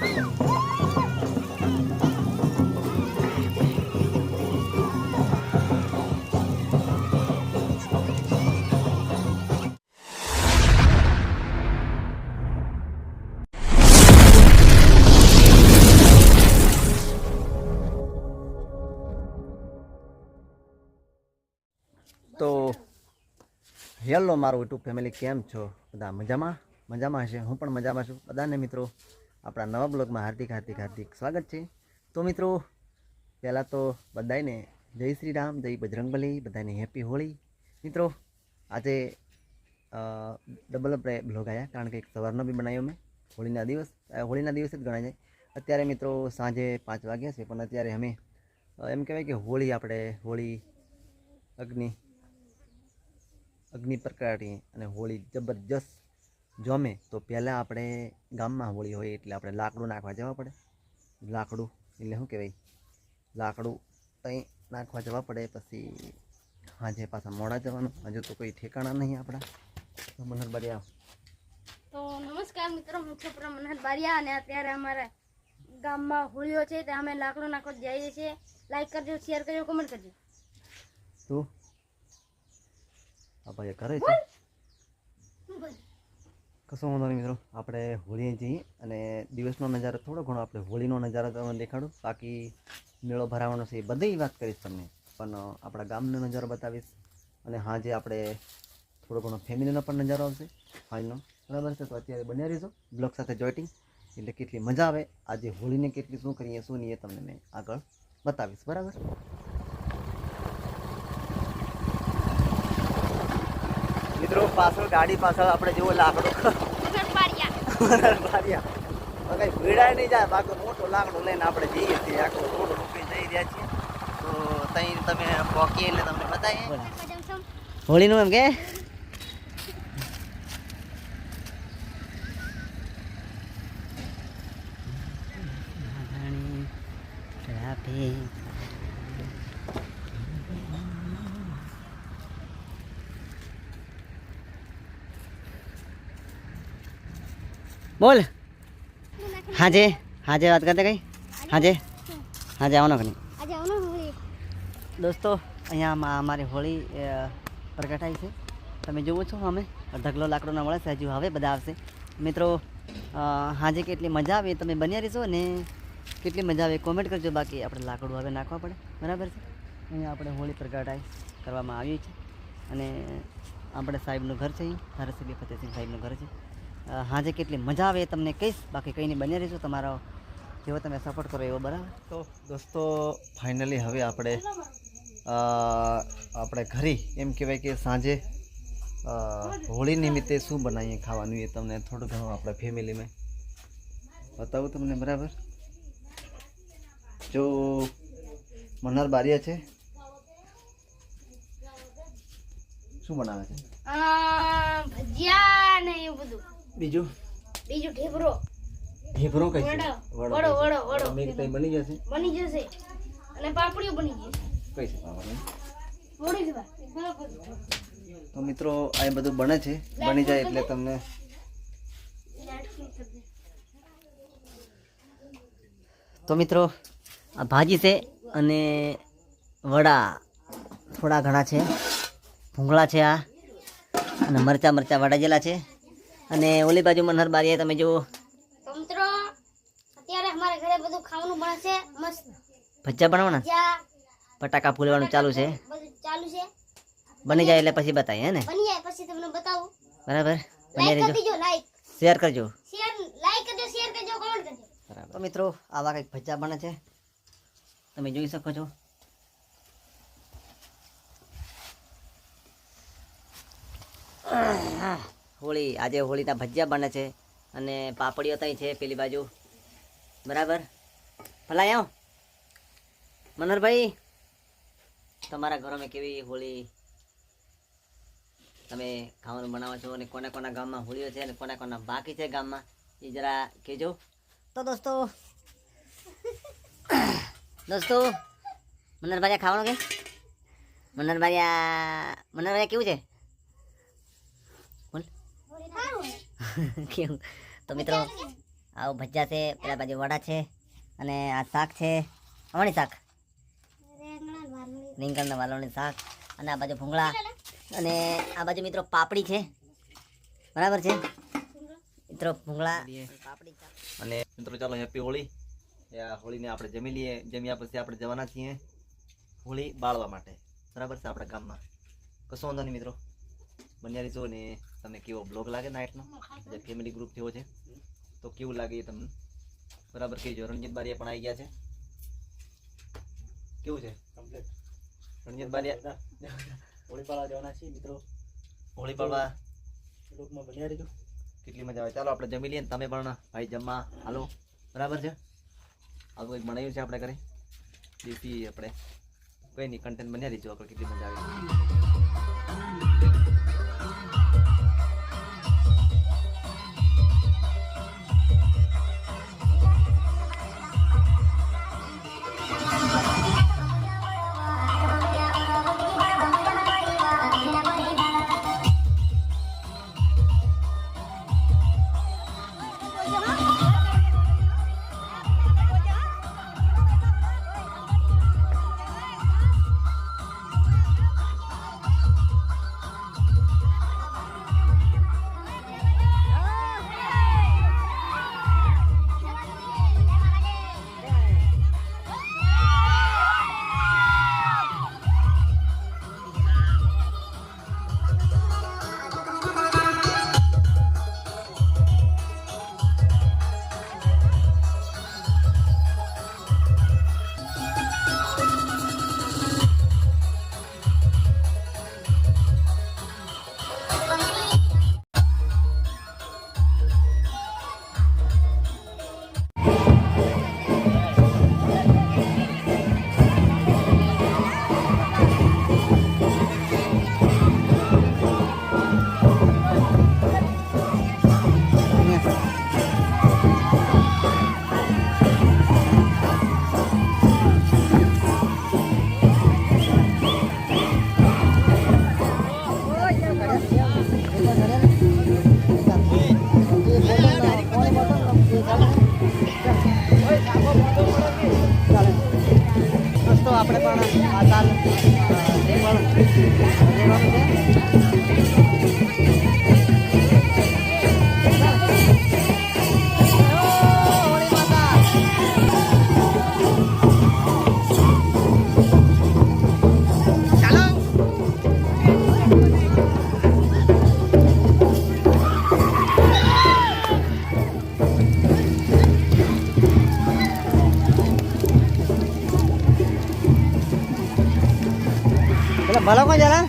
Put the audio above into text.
તો હેલો મારું YouTube family, કેમ છો બધા? મજામાં હશે. હું પણ મજામાં છું. બધાને મિત્રો આપણા નવા બ્લોગમાં હાર્દિક સ્વાગત છે. તો મિત્રો પહેલાં તો બધાને જય શ્રી રામ, જય બજરંગબલી, બધાને હેપી હોળી. મિત્રો આજે ડબલ બ્લોગ આવ્યા, કારણ કે એક સવારનો બી બનાવ્યો મેં. હોળીના દિવસે જ ગણાય જાય. અત્યારે મિત્રો સાંજે 5 વાગ્યા છે, પણ અત્યારે અમે એમ કહેવાય કે હોળી અગ્નિ પ્રગટાવીએ અને હોળી જબરજસ્ત જમે. તો પહેલાં આપણે ગામમાં હોળી હોય એટલે આપણે લાકડું નાખવા જવા પડે. લાકડું એટલે શું કહેવાય, લાકડું ત્યાં નાખવા જવા પડે. પછી સાંજે પાછા મોડા જવાનું. હજુ તો કોઈ ઠેકાણા નહીં આપણા. તો મનહર બારિયા. તો નમસ્કાર મિત્રો, હું છું મનહર બારિયા અને અત્યારે અમારા ગામમાં હોળીઓ છે, તો અમે લાકડું નાખવા જઈએ છીએ. લાઈક કરજો, શેર કરજો, કમેન્ટ કરજો. તું આ ભાઈ કરે છે કશો વાંધો નહીં મિત્રો. આપણે હોળીએ જઈએ અને દિવસનો નજારો થોડો ઘણો આપણે હોળીનો નજારો તમને દેખાડું. બાકી મેળો ભરાવાનો છે એ બધી વાત કરીશ તમને, પણ આપણા ગામનો નજારો બતાવીશ. અને હાજે આપણે થોડો ઘણો ફેમિલીનો પણ નજારો આવશે હાલનો, બરાબર છે? તો અત્યારે બન્યા રહીશું બ્લોગ સાથે જોઈટિંગ, એટલે કેટલી મજા આવે આજે હોળીને, કેટલી શું કરીએ શું નહીં એ તમને મેં આગળ બતાવીશ, બરાબર? મિત્રો પાછળ ગાડી પાછળ આપણે જેવો લાકડો કઈ ભીડાય નહીં જાય. બાકી મોટો લાકડો લઈને આપણે જઈએ છીએ, આખો રોડ રોકી જઈ રહ્યા છીએ. તો ત્યાં તમે પહોંચીએ એટલે તમને બતાવીએ હોળીનું એમ કે બોલ. હાજે વાત કરते કઈ હાજે આવવાનો કે નહીં? દોસ્તો અહીંયા અમારી હોળી પ્રગટાઈ છે. તમે જુઓ છો અમે ઢગલો લાકડો ના મળે છે, હજુ હવે બધા આવશે. મિત્રો હાજે કેટલી મજા આવે તમે બન્યા રહીશો ને, કેટલી મજા આવે કોમેન્ટ કરજો. બાકી આપણે લાકડું હવે નાખવા પડે, બરાબર છે? અહીંયા આપણે હોળી પ્રગટાઈ કરવામાં આવી છે અને આપણે સાહેબનું ઘર છે, ધારાસભ્ય ફતેહસિંહ સાહેબનું ઘર છે. હાજે કેટલી મજા આવે તમને કહીશ. બાકી કંઈ નહીં, બન્યા રહીશું તમારો જેવો તમે સપોર્ટ કરો એવો, બરાબર? તો દોસ્તો ફાઇનલી હવે આપણે ઘરે એમ કહેવાય કે સાંજે હોળી નિમિત્તે શું બનાવીએ ખાવાનું એ તમને થોડું ઘણું આપણે ફેમિલીમાં બતાવું તમને, બરાબર? જો મનહર બારિયા છે, શું બનાવે છે? ભજીયા ને એવું બધું. બીજું ઢેબરો કઈ છે? વડો મેં કઈ બની જશે અને પાપડીઓ બની જશે. કઈ છે પાપડી? મોડી છે. તો મિત્રો આ બધું બને છે, બની જાય એટલે તમને તો મિત્રો આ ભાજી છે અને વડા થોડા ઘણા છે, ભૂંગળા છે આ, અને મરચા વડાજેલા છે. અને ઓલી બાજુ મનહર બારિયા તમે જુઓ. તો મિત્રો અત્યારે અમારા ઘરે બધું ખાવાનું બને છે, મસ્ત ભજીયા બનાવવાના, ફટાકા ફૂલવાનું ચાલુ છે. બની જાય એટલે પછી બતાવીએ, હે ને? બની જાય પછી તમને બતાવું, બરાબર? લાઈક કરી દેજો, શેર કરજો, લાઈક કરજો, શેર કરજો, કમેન્ટ કરજો, બરાબર? તો મિત્રો આવા કંઈક ભજીયા બને છે, તમે જોઈ શકો છો. આજે હોળીના ભજીયા બને છે અને પાપડીઓ ત્યાં છે પેલી બાજુ, બરાબર? ભલા આવો મનહરભાઈ, તમારા ઘરોમાં કેવી હોળી તમે ખાવાનું બનાવો છો અને કોના કોના ગામમાં હોળીઓ છે અને કોના કોના બાકી છે ગામમાં એ જરા કહેજો. તો દોસ્તો મનહરભાઈ ખાવાનું કે મનહરભાઈ કેવું છે? કેવું? તો મિત્રો આવું ભજીયા છે, પેલા બાજુ વડા છે, અને આ શાક છે અમણી શાક, રીંગણના વાલોની શાક, અને આ બાજુ ભૂંગળા, અને આ બાજુ મિત્રો પાપડી છે, બરાબર છે મિત્રો, ભૂંગળા પાપડી શાક. અને મિત્રો ચાલો હેપી હોળી. આ હોળીને આપણે જમી લઈએ. જમ્યા પછી આપણે જવાના છીએ હોળી બાળવા માટે, બરાબર છે, આપણા ગામમાં. કશો વાંધો નહીં મિત્રો, બન્યા રહીશો. ને તમે કેવો બ્લોગ લાગે નાઇટનો, જે ફેમિલી ગ્રુપ થયો છે તો કેવું લાગે એ તમને બરાબર કહેજો. રણજીત બારિયા પણ આવી ગયા છે. કેવું છે કમ્પ્લીટ? રણજીત બારિયા હોળી પાડવા જવાના છીએ મિત્રો. હોળી પાડવા લોકમાં બન્યા રહીજો. કેટલી મજા આવે. ચાલો આપણે જમી લઈએ ને તમે પણ ભાઈ જમવા હાલો, બરાબર છે. આવું કંઈક બનાવ્યું છે આપણે ઘરે દેશી. આપણે કંઈ નહીં, કન્ટેન્ટ બન્યા રહીજો. આપણે કેટલી મજા આવે. આપણે પણ આ સાલ ભલો કોણ જરા